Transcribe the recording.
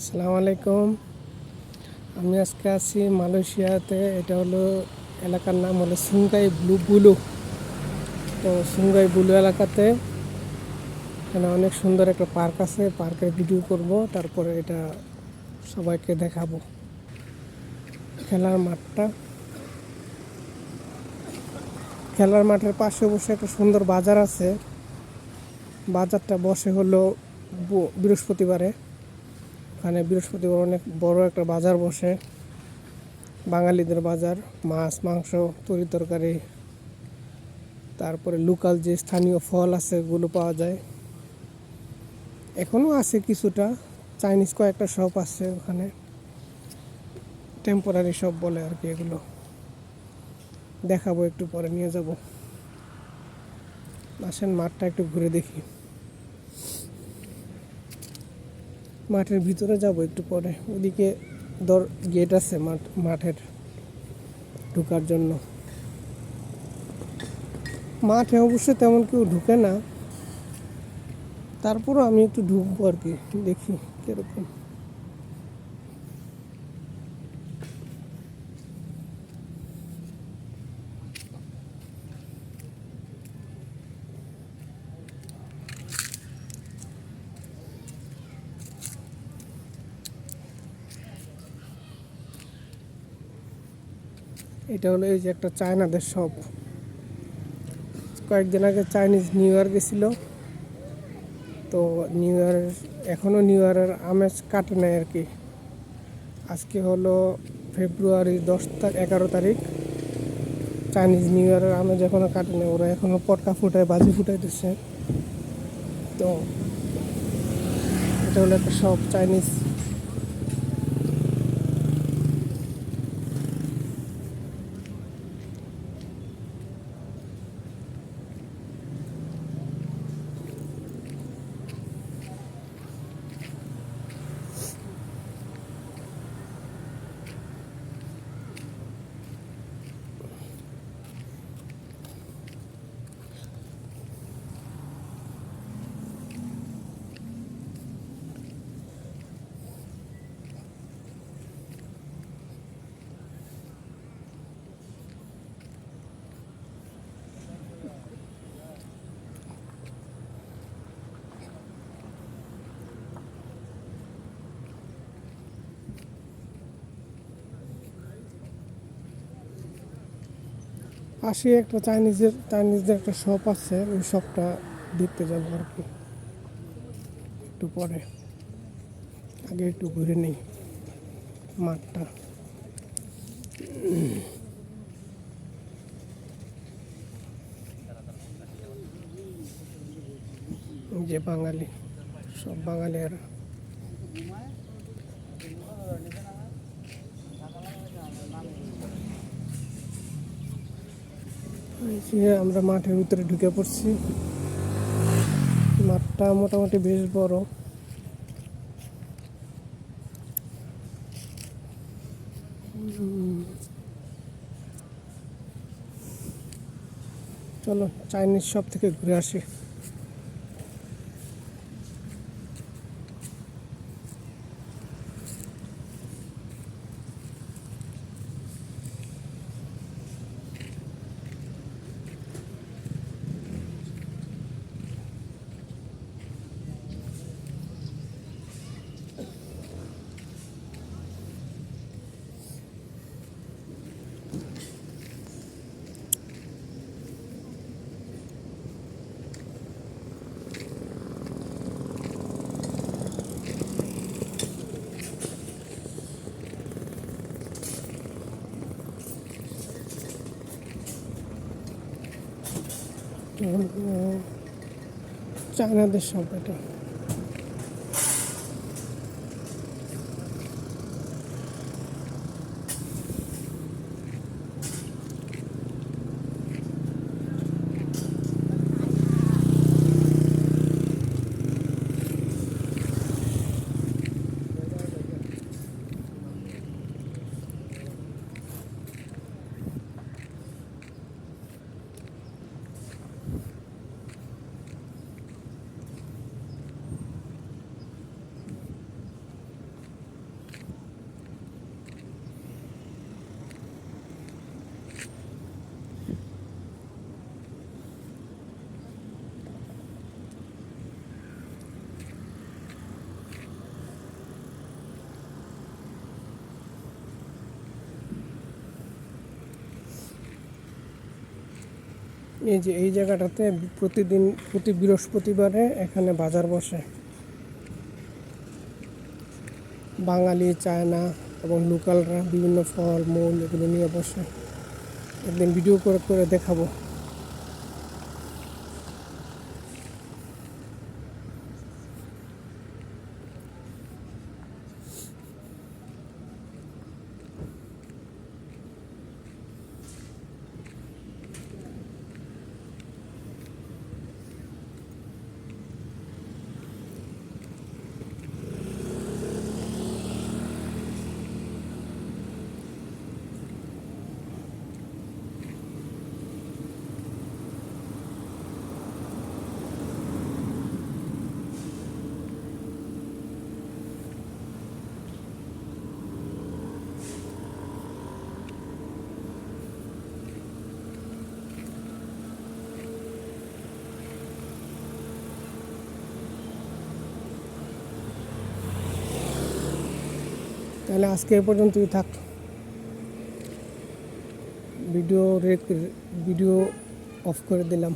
আসসালামু আলাইকুম। আমি আজকে আছি মালয়েশিয়াতে। এটা হলো এলাকার নাম হলো সুঙ্গাই বুলু। তো সুঙ্গাই বুলু এলাকাতে এখানে অনেক সুন্দর একটা পার্ক আছে। পার্কের ভিডিও করব, তারপরে এটা সবাইকে দেখাবো। খেলার মাঠের পাশে বসে একটা সুন্দর বাজার আছে। বাজারটা বসে হলো বৃহস্পতিবারে। ওখানে বৃহস্পতিবার অনেক বড় একটা বাজার বসে, বাঙালিদের বাজার। মাছ, মাংস, তরি তরকারি, তারপরে লোকাল যে স্থানীয় ফল আছে ওগুলো পাওয়া যায়। এখনও আছে কিছুটা, চাইনিজ কয়েকটা শপ আছে ওখানে, টেম্পোরারি শপ বলে আর কি। এগুলো দেখাবো, একটু পরে নিয়ে যাব। আসেন মাঠটা একটু ঘুরে দেখি। মাঠের ভিতরে যাব একটু পরে। ওদিকে গেট আছে মাঠের ঢোকার জন্য। মাঠে অবশ্য তেমন কেউ ঢুকে না, তারপরও আমি একটু ঢুকবো আর কি, দেখি কিরকম। এটা হলো এই যে একটা চায়নাদের শপ। কয়েকদিন আগে চাইনিজ নিউ ইয়ার গেছিল, তো নিউ ইয়ারের এখনও নিউ ইয়ারের আমেজ কাটে নাই আর কি। আজকে হলো ফেব্রুয়ারি 11 তারিখ। চাইনিজ নিউ ইয়ারের আমেজ এখনও কাটে নাই। ওরা এখনও পটকা ফুটায়, বাজি ফুটাইতেছে। তো এটা হলো একটা শপ চাইনিজ। পাশে একটা চাইনিজদের একটা শপ আছে, ওই শপটা দেখতে যাবো আর কি একটু পরে। আগে একটু ঘুরে নেই মাঠটা। যে বাঙালি, সব বাঙালিরা। আমরা মাঠের ভিতরে ঢুকে পড়ছি। মাঠটা মোটামুটি বেশ বড়। চলো চাইনিজ শপ থেকে ঘুরে আসি। চায়নাদের শপ এটা। এই যে এই জায়গাটাতে প্রতি বৃহস্পতিবারে এখানে বাজার বসে। বাঙালি, চায়না এবং লোকালরা বিভিন্ন ফল মূল এগুলো নিয়ে বসে। একদিন ভিডিও করে করে দেখাবো। তাহলে আজকে এ পর্যন্তই থাক। ভিডিও অফ করে দিলাম।